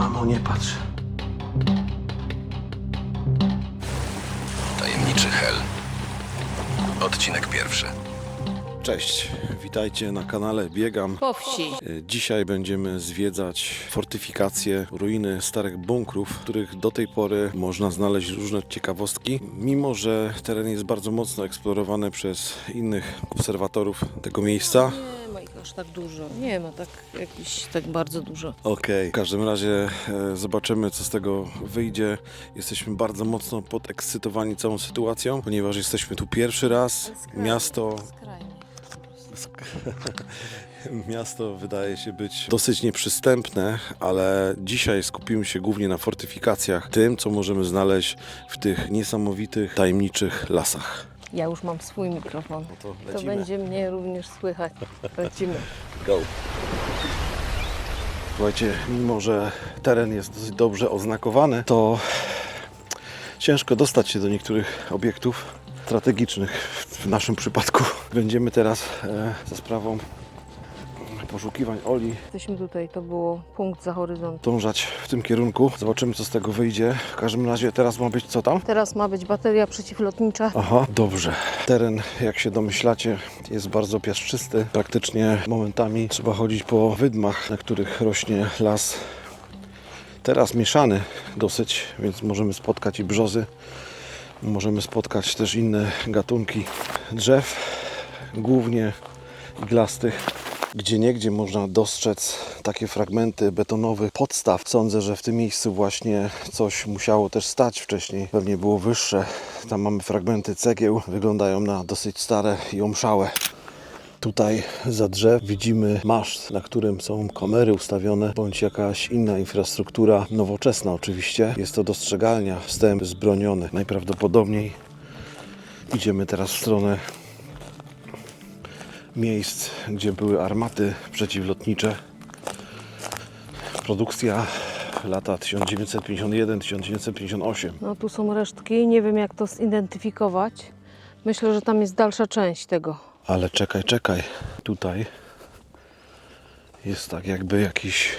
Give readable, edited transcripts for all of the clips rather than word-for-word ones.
Mamo, nie patrz. Tajemniczy Hel. Odcinek pierwszy. Cześć, witajcie na kanale Biegam Po wsi. Dzisiaj będziemy zwiedzać fortyfikacje, ruiny starych bunkrów, w których do tej pory można znaleźć różne ciekawostki. Mimo że teren jest bardzo mocno eksplorowany przez innych obserwatorów tego miejsca. Nie ma ich aż tak dużo. Nie ma tak bardzo dużo. Okej, w każdym razie zobaczymy, co z tego wyjdzie. Jesteśmy bardzo mocno podekscytowani całą sytuacją, ponieważ jesteśmy tu pierwszy raz. Miasto wydaje się być dosyć nieprzystępne, ale dzisiaj skupimy się głównie na fortyfikacjach, tym, co możemy znaleźć w tych niesamowitych, tajemniczych lasach. Ja już mam swój mikrofon. No to To lecimy. będzie mnie również słychać. Lecimy. Go! Słuchajcie, mimo że teren jest dosyć dobrze oznakowany, to ciężko dostać się do niektórych obiektów strategicznych. W naszym przypadku będziemy teraz za sprawą poszukiwań Oli Jesteśmy tutaj, to było punkt za horyzont. dążać w tym kierunku. Zobaczymy, co z tego wyjdzie. W każdym razie teraz ma być co tam? Teraz ma być bateria przeciwlotnicza. Aha, dobrze. Teren, jak się domyślacie, jest bardzo piaszczysty. Praktycznie momentami trzeba chodzić po wydmach, na których rośnie las. Teraz mieszany dosyć, więc możemy spotkać i brzozy. Możemy spotkać też inne gatunki drzew, głównie iglastych. Gdzieniegdzie można dostrzec takie fragmenty betonowych podstaw. Sądzę, że w tym miejscu właśnie coś musiało też stać wcześniej. Pewnie było wyższe. Tam mamy fragmenty cegieł. Wyglądają na dosyć stare i omszałe. Tutaj za drzew widzimy maszt, na którym są kamery ustawione, bądź jakaś inna infrastruktura, nowoczesna oczywiście. Jest to dostrzegalnia, wstęp zbroniony. Najprawdopodobniej idziemy teraz w stronę miejsc, gdzie były armaty przeciwlotnicze. Produkcja lata 1951-1958. No tu są resztki, nie wiem jak to zidentyfikować. Myślę, że tam jest dalsza część tego. Ale czekaj. Tutaj jest tak jakby jakiś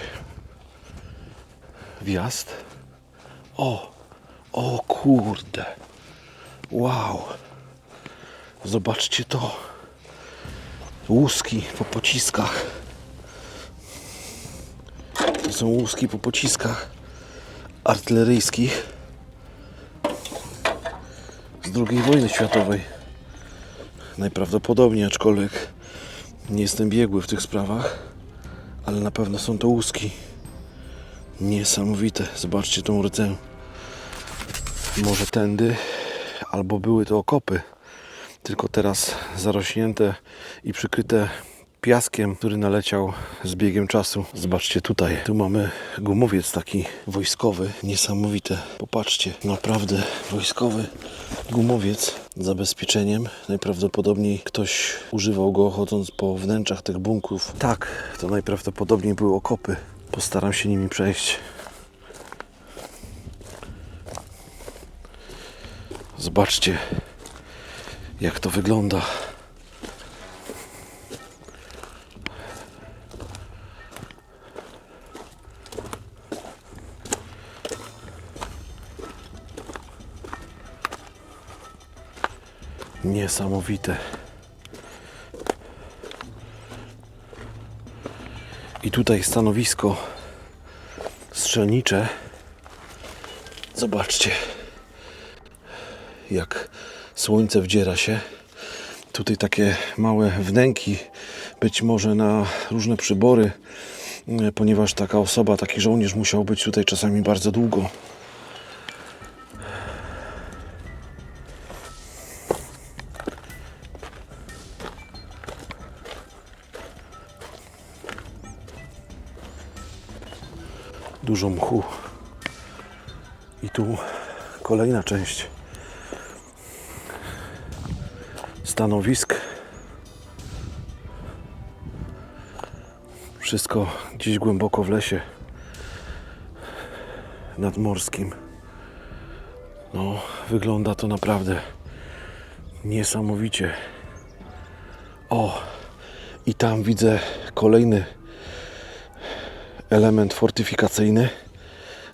wjazd. O kurde. Wow. Zobaczcie to. Łuski po pociskach. To są łuski po pociskach artyleryjskich z II wojny światowej. Najprawdopodobniej, aczkolwiek nie jestem biegły w tych sprawach, ale na pewno są to łuski. Niesamowite. Zobaczcie tą rdzę. Może tędy, albo były to okopy, tylko teraz zarośnięte i przykryte piaskiem, który naleciał z biegiem czasu. Zobaczcie tutaj. Tu mamy gumowiec taki wojskowy. Niesamowite. Popatrzcie. Naprawdę wojskowy gumowiec z zabezpieczeniem. Najprawdopodobniej ktoś używał go chodząc po wnętrzach tych bunkrów. Tak, to najprawdopodobniej były okopy. Postaram się nimi przejść. Zobaczcie, jak to wygląda. Niesamowite. I tutaj stanowisko strzelnicze. Zobaczcie, jak słońce wdziera się. Tutaj takie małe wnęki, być może na różne przybory, ponieważ taka osoba, taki żołnierz musiał być tutaj czasami bardzo długo. Dużo mchu. I tu kolejna część stanowisk. Wszystko gdzieś głęboko w lesie nadmorskim. No, wygląda to naprawdę niesamowicie. O, i tam widzę kolejny element fortyfikacyjny.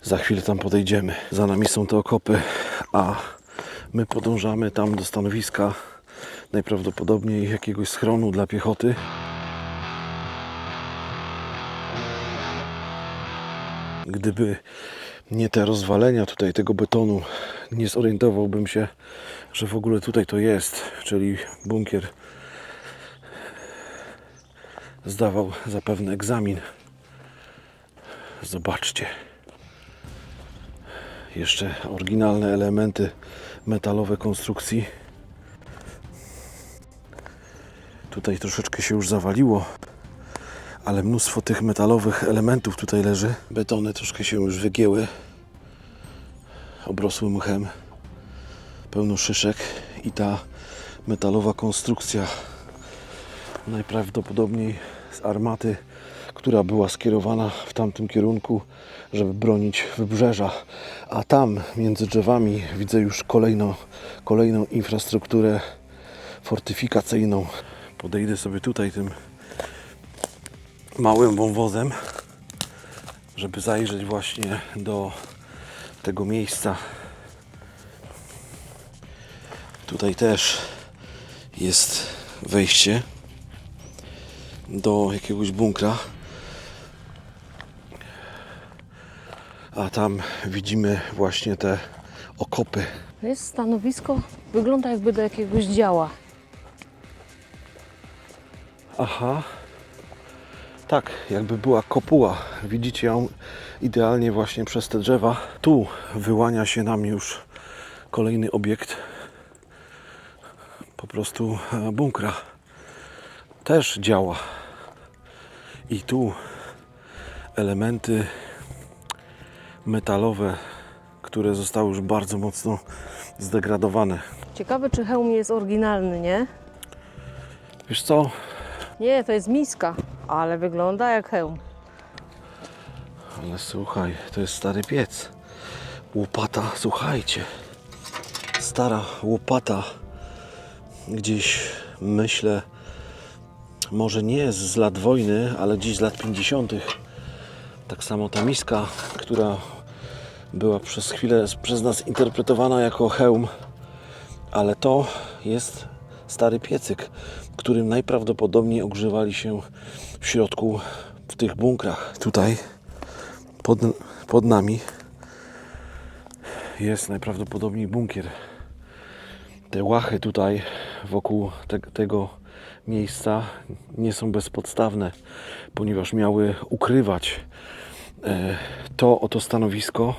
Za chwilę tam podejdziemy. Za nami są te okopy, a my podążamy tam do stanowiska najprawdopodobniej jakiegoś schronu dla piechoty. Gdyby nie te rozwalenia tutaj, tego betonu, nie zorientowałbym się, że w ogóle tutaj to jest, czyli bunkier zdawał zapewne egzamin. Zobaczcie. Jeszcze oryginalne elementy metalowe konstrukcji. Tutaj troszeczkę się już zawaliło, ale mnóstwo tych metalowych elementów tutaj leży. Betony troszkę się już wygięły, obrosły mchem, pełno szyszek i ta metalowa konstrukcja najprawdopodobniej z armaty, która była skierowana w tamtym kierunku, żeby bronić wybrzeża. A tam między drzewami widzę już kolejną infrastrukturę fortyfikacyjną. Podejdę sobie tutaj tym małym wąwozem, żeby zajrzeć właśnie do tego miejsca. Tutaj też jest wejście do jakiegoś bunkra, a tam widzimy właśnie te okopy. To jest stanowisko, wygląda jakby do jakiegoś działa. Aha, tak, jakby była kopuła. Widzicie ją idealnie właśnie przez te drzewa. Tu wyłania się nam już kolejny obiekt, po prostu bunkra. Też działa. I tu elementy metalowe, które zostały już bardzo mocno zdegradowane. Ciekawe, czy hełm jest oryginalny, nie? Wiesz co? Nie, to jest miska, ale wygląda jak hełm. Ale słuchaj, to jest stary piec. Łopata, słuchajcie. Stara łopata. Gdzieś myślę, może nie z lat wojny, ale gdzieś z lat 50. Tak samo ta miska, która była przez chwilę przez nas interpretowana jako hełm, ale to jest stary piecyk, którym najprawdopodobniej ogrzewali się w środku w tych bunkrach. Tutaj pod nami jest najprawdopodobniej bunkier. Te łachy tutaj wokół tego miejsca nie są bezpodstawne, ponieważ miały ukrywać to oto stanowisko,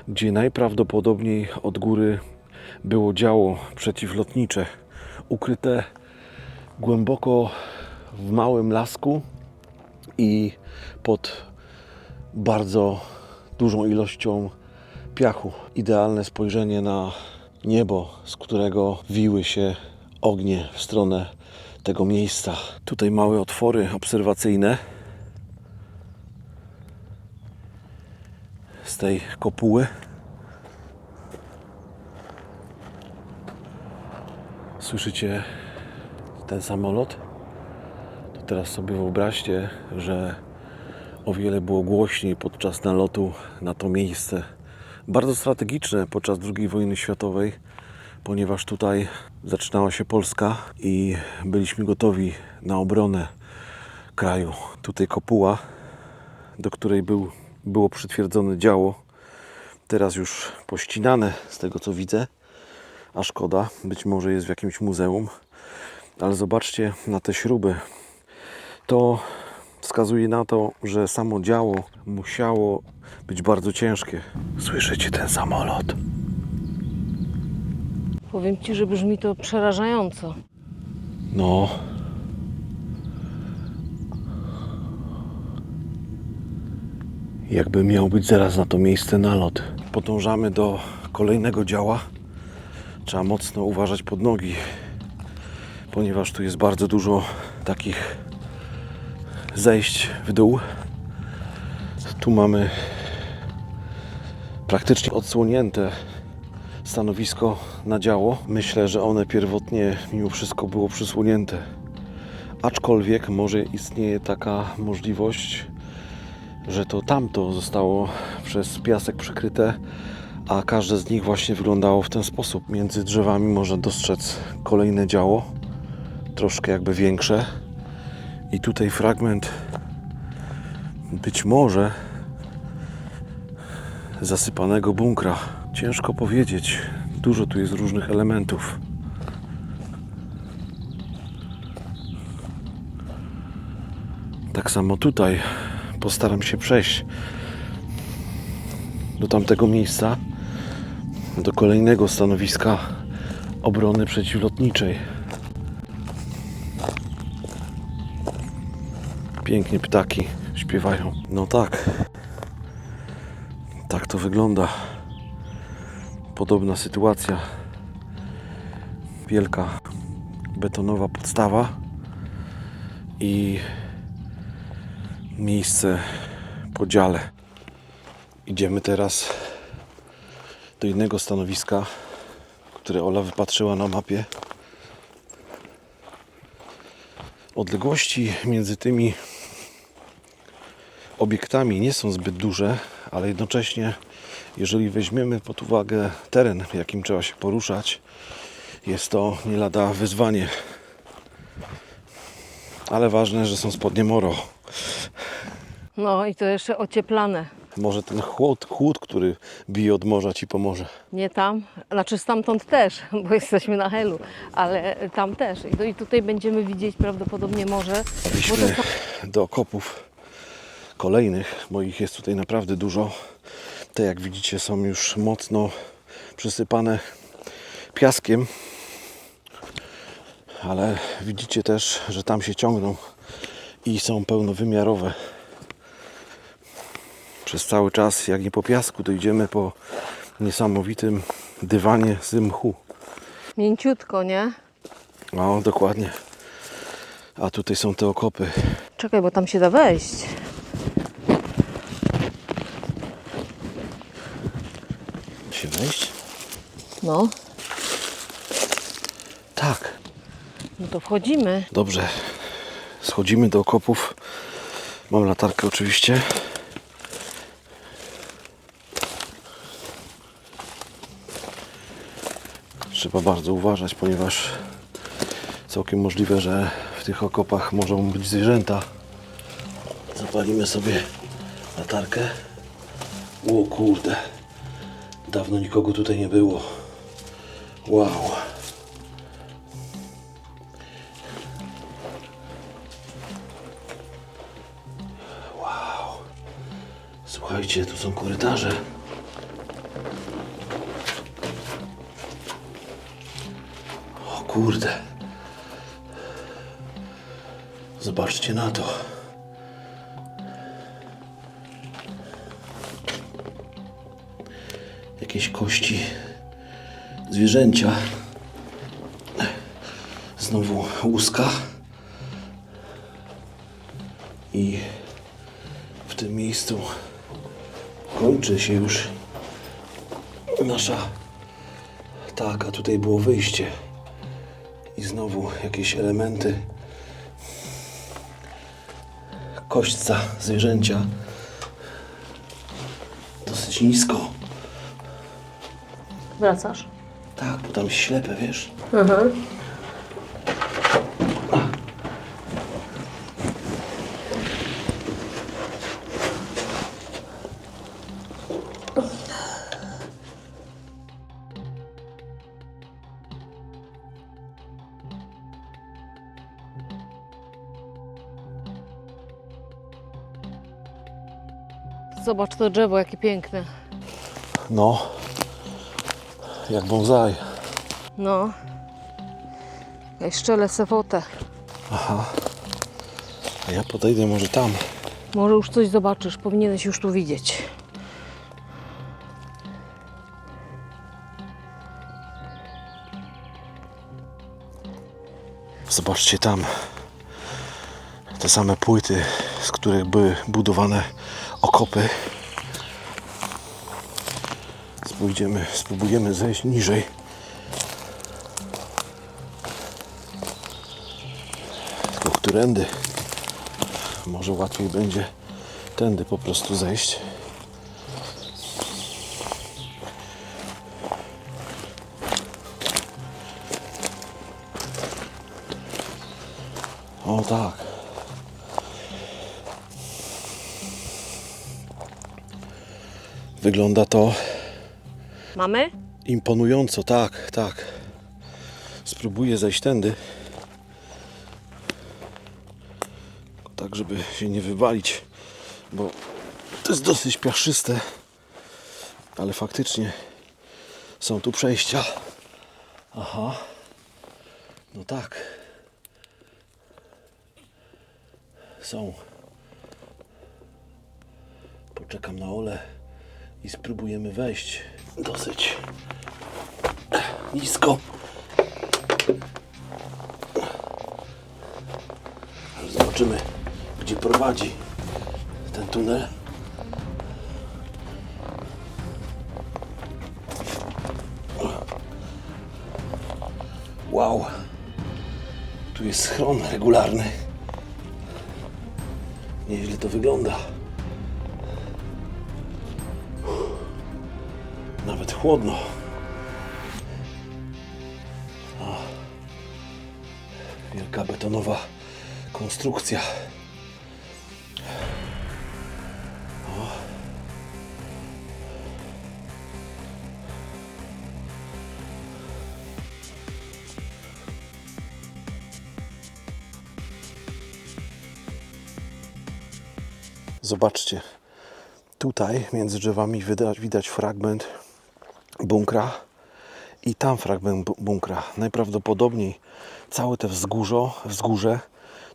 gdzie najprawdopodobniej od góry było działo przeciwlotnicze, ukryte głęboko w małym lasku i pod bardzo dużą ilością piachu. Idealne spojrzenie na niebo, z którego wiły się ognie w stronę tego miejsca. Tutaj małe otwory obserwacyjne z tej kopuły. Słyszycie ten samolot? To teraz sobie wyobraźcie, że o wiele było głośniej podczas nalotu na to miejsce. Bardzo strategiczne podczas II wojny światowej, ponieważ tutaj zaczynała się Polska i byliśmy gotowi na obronę kraju. Tutaj kopuła, do której było przytwierdzone działo, teraz już pościnane z tego co widzę, a szkoda, być może jest w jakimś muzeum, ale zobaczcie na te śruby. To wskazuje na to, że samo działo musiało być bardzo ciężkie. Słyszycie ten samolot? Powiem Ci, że brzmi to przerażająco. No. Jakby miał być zaraz na to miejsce nalot. Podążamy do kolejnego działa. Trzeba mocno uważać pod nogi, ponieważ tu jest bardzo dużo takich zejść w dół. Tu mamy praktycznie odsłonięte stanowisko na działo. Myślę, że one pierwotnie mimo wszystko było przysłonięte. Aczkolwiek może istnieje taka możliwość, że to tamto zostało przez piasek przykryte, a każde z nich właśnie wyglądało w ten sposób. Między drzewami można dostrzec kolejne działo, troszkę jakby większe. I tutaj fragment być może zasypanego bunkra. Ciężko powiedzieć. Dużo tu jest różnych elementów. Tak samo tutaj postaram się przejść do tamtego miejsca, do kolejnego stanowiska obrony przeciwlotniczej. Pięknie ptaki śpiewają. No tak. Tak to wygląda. Podobna sytuacja. Wielka betonowa podstawa i miejsce po dziale. Idziemy teraz do innego stanowiska, które Ola wypatrzyła na mapie. Odległości między tymi obiektami nie są zbyt duże, ale jednocześnie, jeżeli weźmiemy pod uwagę teren, jakim trzeba się poruszać, jest to nie lada wyzwanie. Ale ważne, że są spodnie Moro. No i to jeszcze ocieplane. Może ten chłód, który bije od morza, Ci pomoże. Nie tam, znaczy stamtąd też, bo jesteśmy na Helu, ale tam też. I tutaj będziemy widzieć prawdopodobnie morze. Bo to Idźmy do okopów kolejnych, bo ich jest tutaj naprawdę dużo. Te, jak widzicie, są już mocno przysypane piaskiem, ale widzicie też, że tam się ciągną i są pełnowymiarowe. Przez cały czas, jak nie po piasku, to idziemy po niesamowitym dywanie z mchu. mięciutko, nie? No, dokładnie. A tutaj są te okopy. Czekaj, bo tam się da wejść. Się wejść? No, Tak. no to wchodzimy. Dobrze. Schodzimy do okopów. Mam latarkę oczywiście. Trzeba bardzo uważać, ponieważ całkiem możliwe, że w tych okopach mogą być zwierzęta. Zapalimy sobie latarkę. O kurde. Dawno nikogo tutaj nie było. Wow. Wow. Słuchajcie, tu są korytarze. O kurde. Zobaczcie na to. Jakieś kości zwierzęcia. Znowu łuska. I w tym miejscu kończy się już nasza... Tak, a tutaj było wyjście. I znowu jakieś elementy kośćca zwierzęcia. Dosyć nisko. Wracasz? Tak, bo tam ślepe, wiesz? Aha. Zobacz to drzewo, jakie piękne. No, jak bonsai. No. Ja szczelę se fotę. Aha. A ja podejdę może tam. Może już coś zobaczysz, powinieneś już tu widzieć. Zobaczcie tam. Te same płyty, z których były budowane okopy. Spróbujemy zejść niżej. Tylko którędy? Może łatwiej będzie tędy po prostu zejść. O tak. Wygląda to Mamy? imponująco, tak, tak. Spróbuję zejść tędy. Tak, żeby się nie wywalić, bo to jest dosyć piaszczyste. Ale faktycznie są tu przejścia. Aha. No tak. Są. Poczekam na Olę i spróbujemy wejść dosyć nisko. Ale zobaczymy, gdzie prowadzi ten tunel. Wow. Tu jest schron regularny. Nieźle to wygląda. Nawet chłodno. O. Wielka betonowa konstrukcja. O. Zobaczcie, tutaj między drzewami widać fragment bunkra i tam fragment bunkra. Najprawdopodobniej całe te wzgórze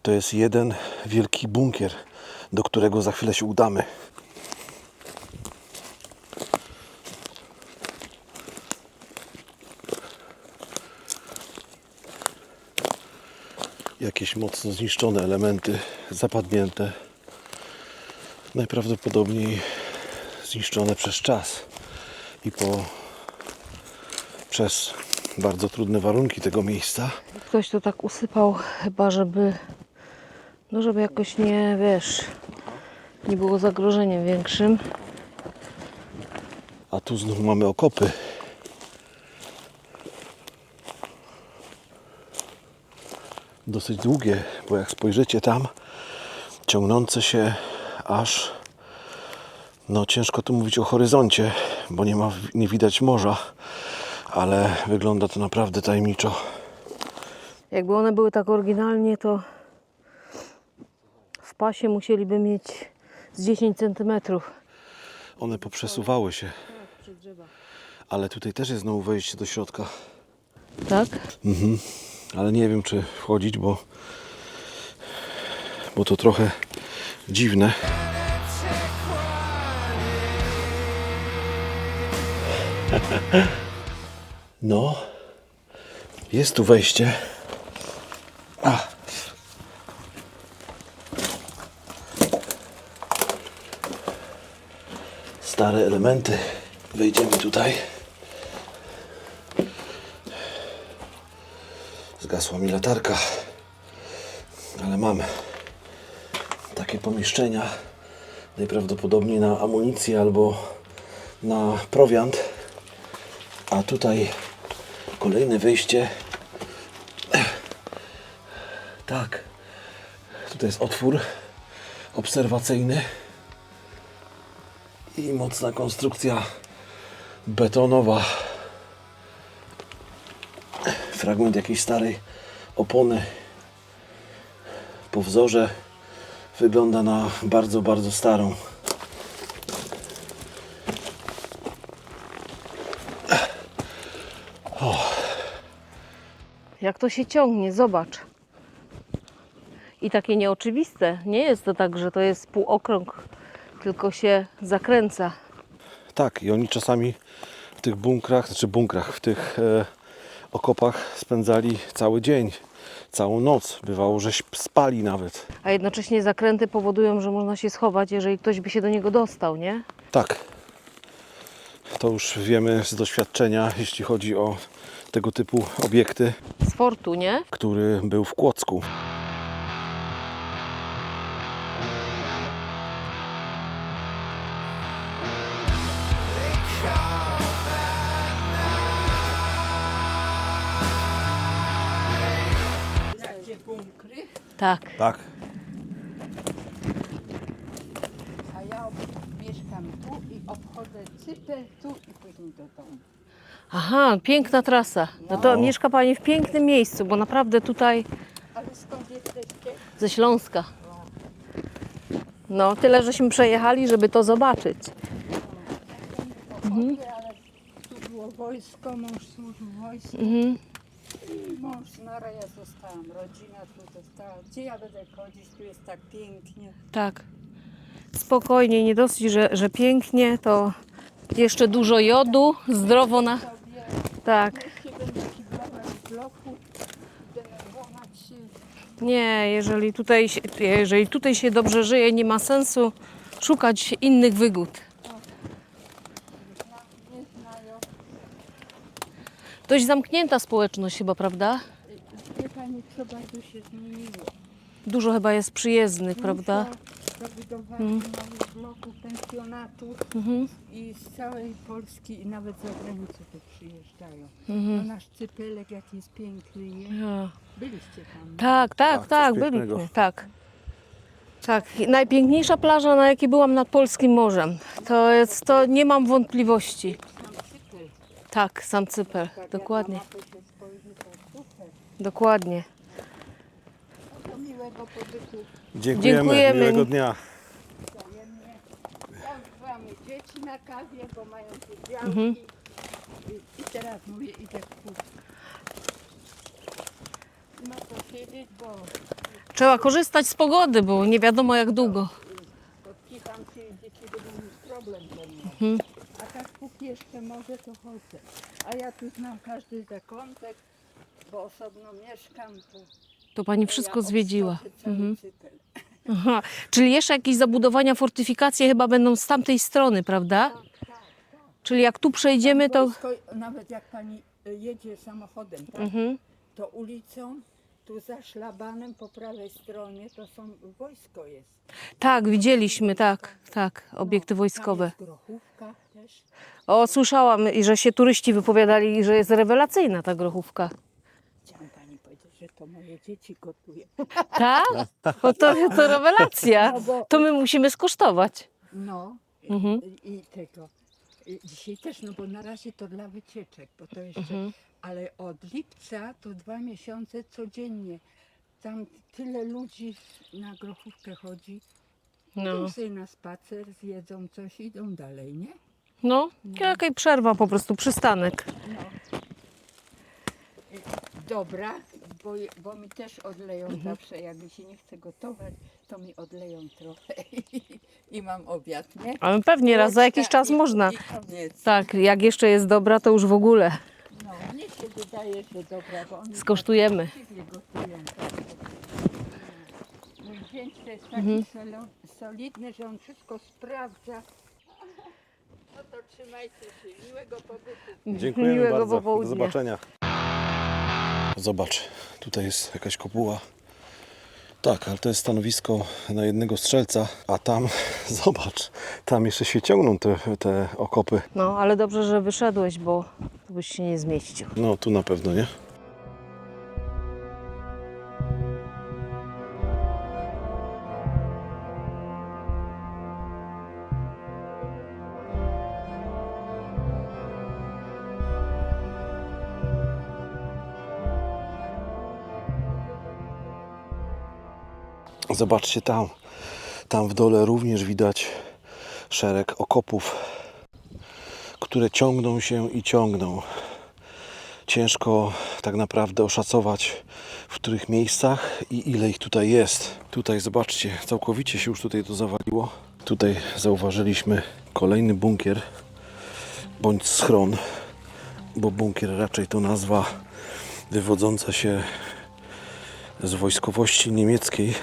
to jest jeden wielki bunkier, do którego za chwilę się udamy. Jakieś mocno zniszczone elementy, zapadnięte. Najprawdopodobniej zniszczone przez czas i przez bardzo trudne warunki tego miejsca. Ktoś to tak usypał chyba, żeby jakoś nie, wiesz, nie było zagrożeniem większym. A tu znów mamy okopy. Dosyć długie, bo jak spojrzycie tam, ciągnące się aż, no ciężko tu mówić o horyzoncie, bo nie widać morza, ale wygląda to naprawdę tajemniczo. Jakby one były tak oryginalnie, to w pasie musieliby mieć z 10 centymetrów. One poprzesuwały się, ale tutaj też jest znowu wejście do środka. Tak? Ale nie wiem, czy wchodzić, bo to trochę dziwne. No, jest tu wejście. Stare elementy. Wejdziemy tutaj. Zgasła mi latarka, ale mam takie pomieszczenia, najprawdopodobniej na amunicję albo na prowiant. A tutaj kolejne wyjście. Tak, tutaj jest otwór obserwacyjny i mocna konstrukcja betonowa. Fragment jakiejś starej opony po wzorze wygląda na bardzo, bardzo starą. Jak to się ciągnie, zobacz. I takie nieoczywiste. Nie jest to tak, że to jest półokrąg, tylko się zakręca. Tak, i oni czasami w tych bunkrach, w tych okopach spędzali cały dzień, całą noc. Bywało, że spali nawet. A jednocześnie zakręty powodują, że można się schować, jeżeli ktoś by się do niego dostał, nie? Tak, to już wiemy z doświadczenia, jeśli chodzi o tego typu obiekty, Z fortu, nie? który był w Kłodzku. Tak. Tak. A ja mieszkam tu i obchodzę Cypel tu i później do domu. Aha, piękna trasa. No to mieszka Pani w pięknym miejscu, bo naprawdę tutaj Ale skąd jesteście? ze Śląska. No, tyle żeśmy przejechali, żeby to zobaczyć. Ale tu było wojsko, mąż służył w wojsku. Mhm. I mąż zmarł, ja zostałam, rodzina tu została. Gdzie ja będę chodzić? Tu jest tak pięknie. Tak. Spokojnie, nie dosyć, że pięknie, to jeszcze dużo jodu, zdrowo na... Sobie Tak. nie będę kiblować w bloku, denerwować się. Nie, jeżeli tutaj się dobrze żyje, nie ma sensu szukać innych wygód. Nie znają. Dość zamknięta społeczność chyba, prawda? Wie pani, co bardzo się zmieniło. Dużo chyba jest przyjezdnych, prawda? Zabudowanie nowych bloków, pensjonatów Mhm. i z całej Polski i nawet z zagranicy tu przyjeżdżają. Mhm. No nasz Cypelek jaki jest piękny, nie? Ja. Byliście tam. Tak, coś byliśmy, pięknego. tak. Tak, najpiękniejsza plaża, na jakiej byłam nad Polskim Morzem. To nie mam wątpliwości. Tam Cypel. Tak, sam Cypel, Tak dokładnie, Jak na mapę się spojrzy, to super. dokładnie. Do miłego pobytu Dziękujemy. Miłego dnia. wzajemnie. Pozdrawiamy dzieci na kawie, bo mają tu działki. Mhm. I teraz mówię, idę w pół. Ma to siedzieć, bo Trzeba korzystać z pogody, bo nie wiadomo jak długo. podkicham się i dzieci będą mieć problem ze mną. Mhm. A tak póki jeszcze może, to chodzę. A ja tu znam każdy zakątek, bo osobno mieszkam. To Pani Ja wszystko zwiedziła. obchodzę cały Mhm. Cypel. Aha. Czyli jeszcze jakieś zabudowania, fortyfikacje chyba będą z tamtej strony, prawda? Tak. Czyli jak tu przejdziemy, to... Wojsko, nawet jak pani jedzie samochodem, tak? Mhm. To ulicą, tu za szlabanem po prawej stronie to wojsko jest. Tak, widzieliśmy, tak, obiekty wojskowe. Tam jest grochówka też. O, słyszałam, że się turyści wypowiadali, że jest rewelacyjna ta grochówka. Chciałam pani powiedzieć, że to moje dzieci gotują. Tak? Bo to rewelacja. No bo- To my musimy skosztować. No Mhm. i tego. I dzisiaj też, no bo na razie to dla wycieczek, bo to jeszcze, Mhm. ale od lipca to 2 miesiące codziennie. Tam tyle ludzi na grochówkę chodzi. No. Idą sobie na spacer, zjedzą coś i idą dalej, nie? No, jakaś przerwa po prostu, przystanek. No. Dobra, bo mi też odleją zawsze, jak mi się nie chce gotować, to mi odleją trochę i mam obiad, nie? Ale pewnie raz za jakiś czas I można. koniec. Tak, jak jeszcze jest dobra, to już w ogóle No, mnie się wydaje, że dobra, bo oni skosztujemy. tak dziwnie gotują. Tak. Mój zięć to jest taki solidny, że on wszystko sprawdza. No to trzymajcie się, miłego pobytu. Dziękujemy Miłego bardzo. Do popołudnia. zobaczenia. Zobacz, tutaj jest jakaś kopuła. Tak, ale to jest stanowisko na jednego strzelca, a tam, zobacz, tam jeszcze się ciągną te okopy. No, ale dobrze, że wyszedłeś, bo byś się nie zmieścił. No, tu na pewno, nie? Zobaczcie tam w dole również widać szereg okopów, które ciągną się i ciągną. Ciężko tak naprawdę oszacować, w których miejscach i ile ich tutaj jest. Tutaj zobaczcie, całkowicie się już tutaj to zawaliło. Tutaj zauważyliśmy kolejny bunkier bądź schron, bo bunkier raczej to nazwa wywodząca się z wojskowości niemieckiej.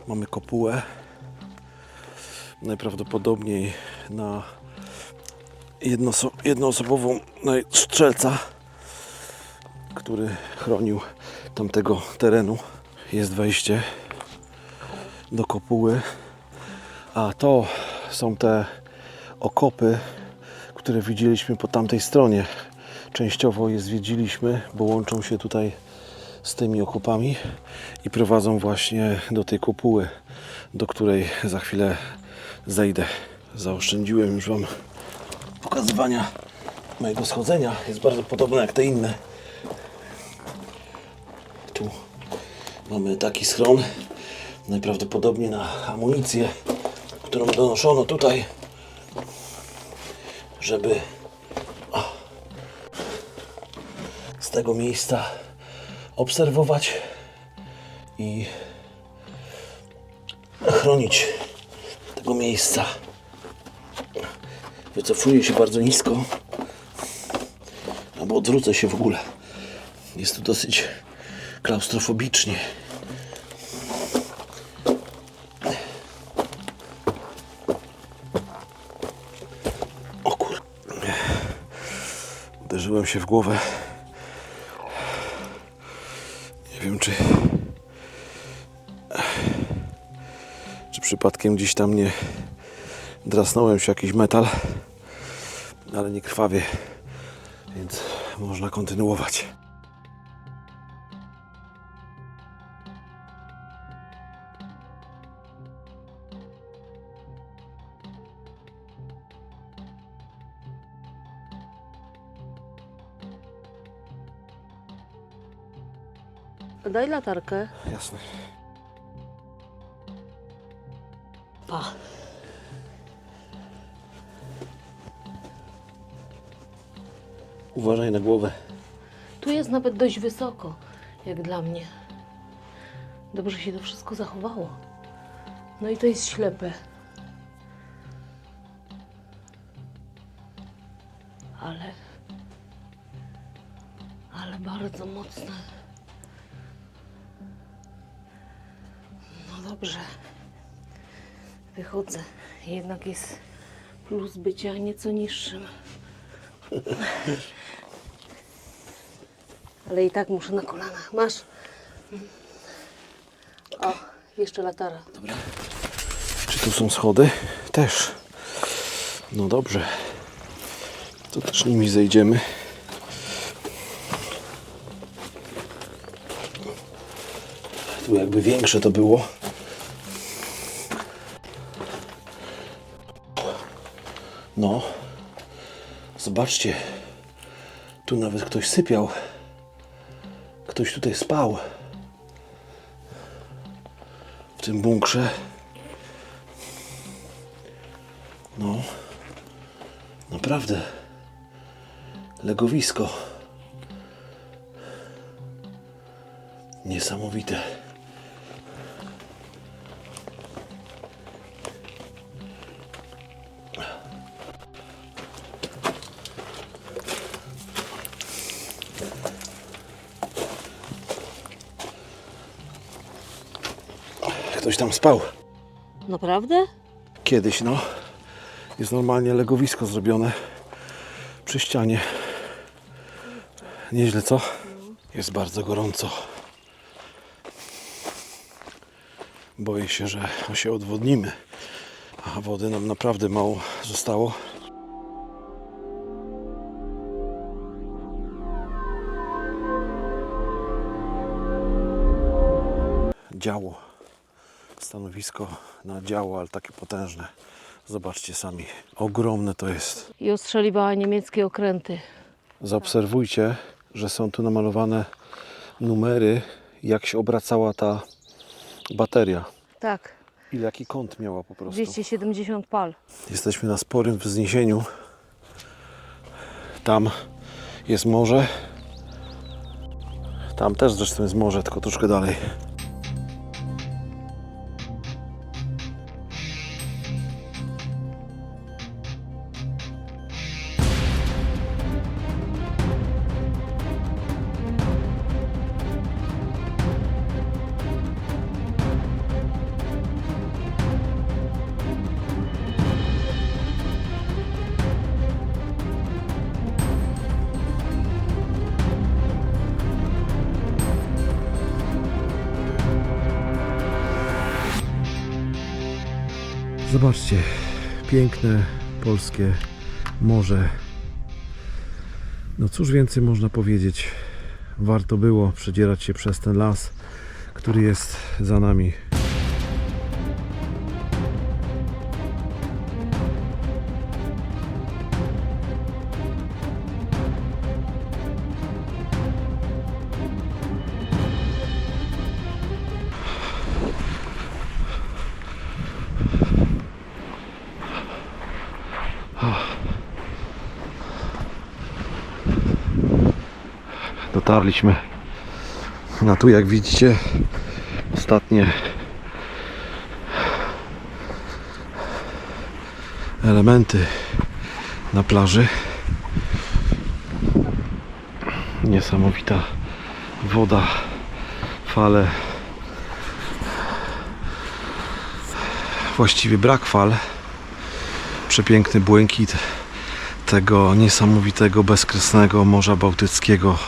Mamy kopułę, najprawdopodobniej na jednoosobową strzelca, który chronił tamtego terenu. Jest wejście do kopuły, a to są te okopy, które widzieliśmy po tamtej stronie. Częściowo je zwiedziliśmy, bo łączą się tutaj z tymi okopami i prowadzą właśnie do tej kopuły, do której za chwilę zejdę. Zaoszczędziłem już Wam pokazywania mojego schodzenia. Jest bardzo podobne jak te inne. Tu mamy taki schron, najprawdopodobniej na amunicję, którą donoszono tutaj, żeby z tego miejsca obserwować i chronić tego miejsca. Wycofuję się bardzo nisko, albo odwrócę się w ogóle. Jest tu dosyć klaustrofobicznie. O kur... Uderzyłem się w głowę. Nie wiem, czy przypadkiem gdzieś tam nie drasnąłem się jakiś metal, ale nie krwawie, więc można kontynuować. Daj latarkę. Jasne. Pa. Uważaj na głowę. Tu jest nawet dość wysoko, jak dla mnie. Dobrze się to wszystko zachowało. No i to jest ślepe. Ale bardzo mocne. No dobrze. Wychodzę. Jednak jest plus bycia nieco niższym. Ale i tak muszę na kolanach. Masz? O, jeszcze latara. Dobra. Czy tu są schody? Też. No dobrze. To też nimi zejdziemy. Tu jakby większe to było. No. Zobaczcie. Tu nawet ktoś sypiał. Ktoś tutaj spał. W tym bunkrze. No. Naprawdę. Legowisko. Niesamowite. Ktoś tam spał. Naprawdę? Kiedyś, no. Jest normalnie legowisko zrobione przy ścianie. Nieźle, co? Jest bardzo gorąco. Boję się, że się odwodnimy, a wody nam naprawdę mało zostało. Działo. Stanowisko na działo, ale takie potężne. Zobaczcie sami. Ogromne to jest. I ostrzeliwała niemieckie okręty. Zaobserwujcie, że są tu namalowane numery, jak się obracała ta bateria. Tak, Ile jaki kąt miała po prostu. 270 pal. Jesteśmy na sporym wzniesieniu. Tam jest morze. Tam też zresztą jest morze, tylko troszkę dalej. Zobaczcie, piękne polskie morze. No cóż więcej można powiedzieć. warto było przedzierać się przez ten las, który jest za nami. Dotarliśmy na tu, jak widzicie, ostatnie elementy na plaży. Niesamowita woda, fale, właściwie brak fal, przepiękny błękit tego niesamowitego, bezkresnego Morza Bałtyckiego,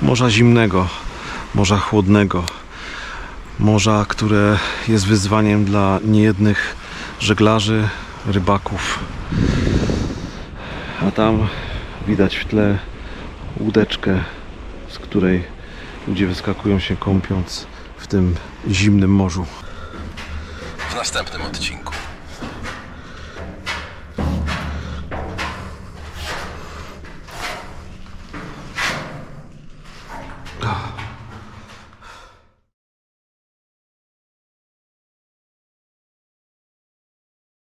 morza zimnego, morza chłodnego, morza, które jest wyzwaniem dla niejednych żeglarzy, rybaków. A tam widać w tle łódeczkę, z której ludzie wyskakują się kąpiąc w tym zimnym morzu. W następnym odcinku.